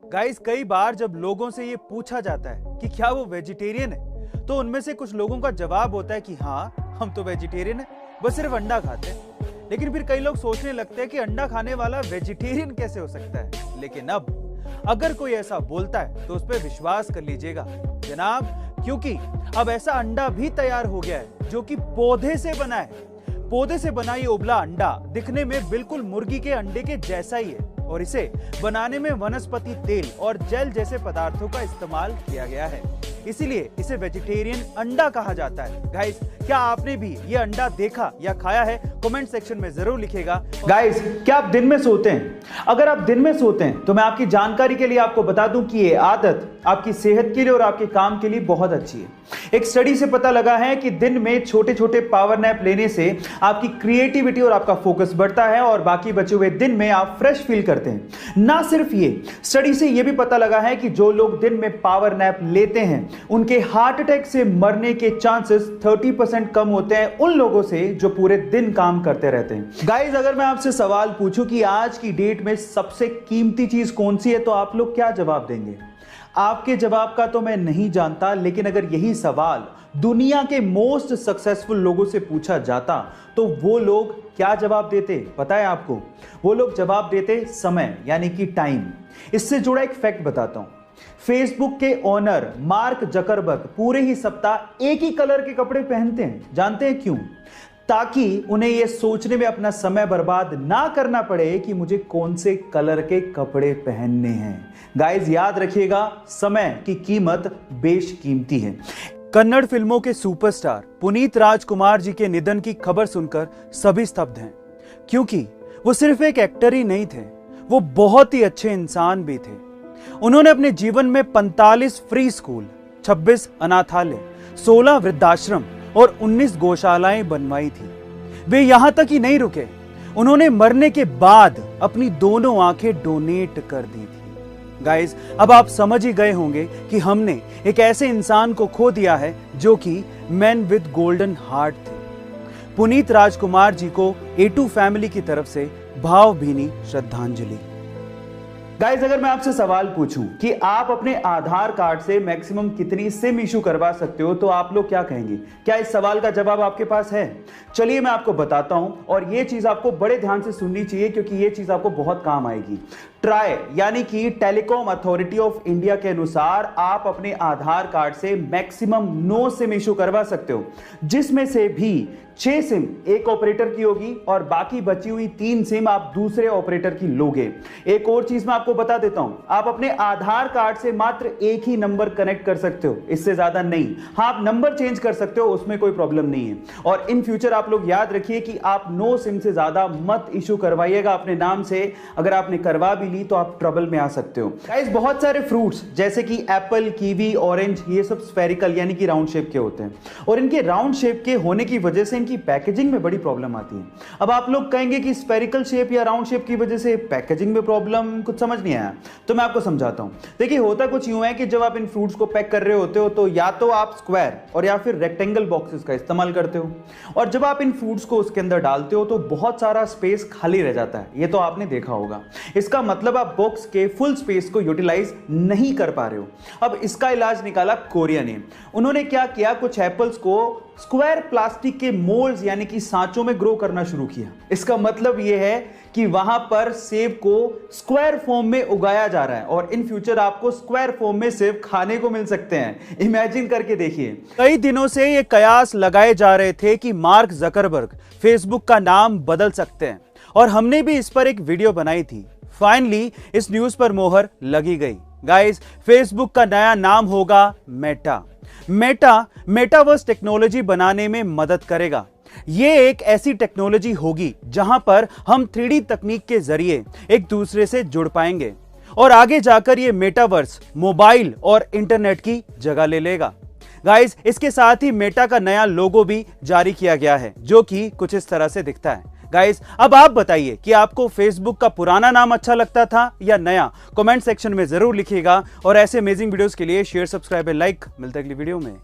Guys, कई बार जब लोगों से ये पूछा जाता है कि क्या वो वेजिटेरियन है, तो उनमें से कुछ लोगों का जवाब होता है कि हाँ, हम तो वेजिटेरियन है, बस सिर्फ अंडा खाते हैं। लेकिन फिर कई लोग सोचने लगते हैं कि अंडा खाने वाला वेजिटेरियन कैसे हो सकता है। लेकिन अब अगर कोई ऐसा बोलता है तो उस पर विश्वास कर लीजिएगा जनाब, क्योंकि अब ऐसा अंडा भी तैयार हो गया है जो कि पौधे से बना है। पौधे से बना ये उबला अंडा दिखने में बिल्कुल मुर्गी के अंडे के जैसा ही है और इसे बनाने में वनस्पति तेल और जेल जैसे पदार्थों का इस्तेमाल किया गया है, इसीलिए इसे वेजिटेरियन अंडा कहा जाता है। गाइस, क्या आपने भी ये अंडा देखा या खाया है? कमेंट सेक्शन में जरूर लिखिएगा। गाइस, क्या आप दिन में सोते हैं? अगर आप दिन में सोते हैं तो मैं आपकी जानकारी के लिए आपको बता दूं कि ये आदत आपकी सेहत के लिए और आपके काम के लिए बहुत अच्छी है। एक स्टडी से पता लगा है कि दिन में छोटे छोटे पावर नैप लेने से आपकी क्रिएटिविटी और आपका फोकस बढ़ता है और बाकी बचे हुए दिन में आप फ्रेश फील करते हैं। ना सिर्फ ये, स्टडी से यह भी पता लगा है कि जो लोग दिन में पावर नैप लेते हैं उनके हार्ट अटैक से मरने के चांसेस 30% कम होते हैं उन लोगों से जो पूरे दिन काम करते रहते हैं। गाइस, अगर मैं आपसे सवाल पूछूं कि आज की डेट में सबसे कीमती चीज कौन सी है, तो आप लोग क्या जवाब देंगे? आपके जवाब का तो मैं नहीं जानता, लेकिन अगर यही सवाल दुनिया के मोस्ट सक्सेसफुल लोगों से पूछा जाता तो वो लोग क्या जवाब देते पता है आपको? वो लोग जवाब देते समय, यानी कि टाइम। इससे जुड़ा एक फैक्ट बताता हूं। फेसबुक के ओनर मार्क जकरबर्ग पूरे ही सप्ताह एक ही कलर के कपड़े पहनते हैं। जानते हैं क्यों? ताकि उन्हें यह सोचने में अपना समय बर्बाद ना करना पड़े कि मुझे कौन से कलर के कपड़े पहनने हैं। गाइस, याद रखिएगा, समय की कीमत बेशकीमती है। कन्नड़ फिल्मों के सुपरस्टार पुनीत राजकुमार जी के निधन की खबर सुनकर सभी स्तब्ध हैं, क्योंकि वो सिर्फ एक एक्टर ही नहीं थे, वो बहुत ही अच्छे इंसान भी थे। उन्होंने अपने जीवन में 45 फ्री स्कूल, 26 अनाथालय, 16 वृद्धाश्रम और 19 गौशालाएं बनवाई थी। वे यहां तक ही नहीं रुके, उन्होंने मरने के बाद अपनी दोनों आंखें डोनेट कर दी थी। गाइस, अब आप समझ ही गए होंगे कि हमने एक ऐसे इंसान को खो दिया है जो कि मैन विद गोल्डन हार्ट थे। पुनीत राजकुमार जी को A2 फैमिली की तरफ से भावभीनी श्रद्धांजलि। गाइस, अगर मैं आपसे सवाल पूछूं कि आप अपने आधार कार्ड से मैक्सिमम कितनी सिम इशू करवा सकते हो, तो आप लोग क्या कहेंगे? क्या इस सवाल का जवाब आपके पास है? चलिए मैं आपको बताता हूं, और यह चीज आपको बड़े ध्यान से सुननी चाहिए क्योंकि यह चीज आपको बहुत काम आएगी। ट्राई यानी कि टेलीकॉम अथॉरिटी ऑफ इंडिया के अनुसार आप अपने आधार कार्ड से मैक्सिमम 9 सिम इशू करवा सकते हो, जिसमें से भी 6 सिम एक ऑपरेटर की होगी और बाकी बची हुई 3 सिम आप दूसरे ऑपरेटर की लोगे। एक और चीज मैं आपको बता देता हूं, आप अपने आधार कार्ड से मात्र एक ही नंबर कनेक्ट कर सकते हो, इससे ज्यादा नहीं। हाँ, आप नंबर चेंज कर सकते हो, उसमें कोई प्रॉब्लम नहीं है। और इन फ्यूचर आप लोग याद रखिए कि आप 9 सिम से ज्यादा मत इशू करवाइएगा अपने नाम से। अगर आपने करवा भी ली तो आप ट्रबल में आ सकते हो। गाइस, बहुत सारे फ्रूट्स जैसे कि एप्पल, कीवी, ऑरेंज, ये सब स्फेरिकल यानी कि राउंड शेप के होते हैं और इनके राउंड शेप के होने की वजह से इनकी पैकेजिंग में बड़ी प्रॉब्लम आती है। अब आप लोग कहेंगे कि स्फेरिकल शेप या राउंड शेप की वजह से पैकेजिंग में प्रॉब्लम, कुछ समझ नहीं आया, तो मैं आपको समझाता हूं। देखिए, होता कुछ यूं है कि जब आप इन फ्रूट्स को पैक कर रहे होते हो तो या तो आप स्क्वायर और या फिर रेक्टेंगल बॉक्सेस का इस्तेमाल करते हो, और जब आप इन फ्रूट्स को उसके अंदर डालते हो तो बहुत सारा स्पेस खाली रह जाता है। ये तो आपने देखा होगा। इसका मतलब आप बॉक्स के फुल स्पेस को यूटिलाइज नहीं कर पा रहे हो। अब इसका इलाज निकाला कोरिया ने। उन्होंने क्या किया, कुछ एप्पल्स को स्क्वायर प्लास्टिक के मोल्ड्स यानी कि सांचों में ग्रो करना शुरू किया। इसका मतलब यह है कि वहां पर सेब को स्क्वायर फॉर्म में उगाया जा रहा है और इन फ्यूचर आपको स्क्वायर फॉर्म में सेब खाने को मिल सकते हैं। इमेजिन करके देखिए। कई दिनों से ये कयास लगाए जा रहे थे कि मार्क जकरबर्ग फेसबुक का नाम बदल सकते हैं और हमने भी इस पर एक वीडियो बनाई थी। फाइनली इस न्यूज पर मोहर लगी गई। गाइस, फेसबुक का नया नाम होगा मेटा। मेटावर्स टेक्नोलॉजी बनाने में मदद करेगा। यह एक ऐसी टेक्नोलॉजी होगी जहां पर हम 3D तकनीक के जरिए एक दूसरे से जुड़ पाएंगे और आगे जाकर यह मेटावर्स मोबाइल और इंटरनेट की जगह ले लेगा। गाइस, इसके साथ ही मेटा का नया लोगो भी जारी किया गया है जो कि कुछ इस तरह से दिखता है। गाइस, अब आप बताइए कि आपको फेसबुक का पुराना नाम अच्छा लगता था या नया? कमेंट सेक्शन में जरूर लिखिएगा और ऐसे अमेजिंग वीडियोस के लिए शेयर, सब्सक्राइब एंड लाइक। मिलते हैं अगली वीडियो में।